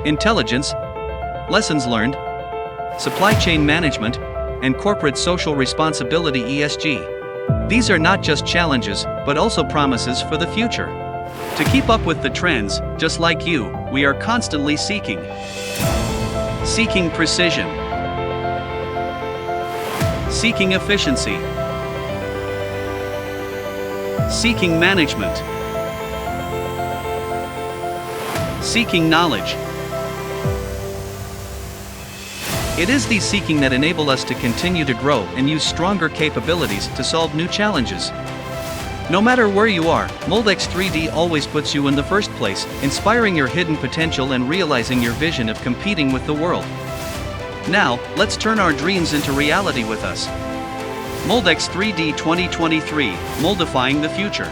intelligence, lessons learned, supply chain management, and corporate social responsibility (ESG). These are not just challenges, but also promises for the future. To keep up with the trends, just like you, we are constantly seeking precision, seeking efficiency, seeking management, seeking knowledge. It is these seeking that enable us to continue to grow and use stronger capabilities to solve new challenges. No matter where you are, Moldex3D always puts you in the first place, inspiring your hidden potential and realizing your vision of competing with the world. Now, let's turn our dreams into reality with us. Moldex3D 2023, Moldifying the Future.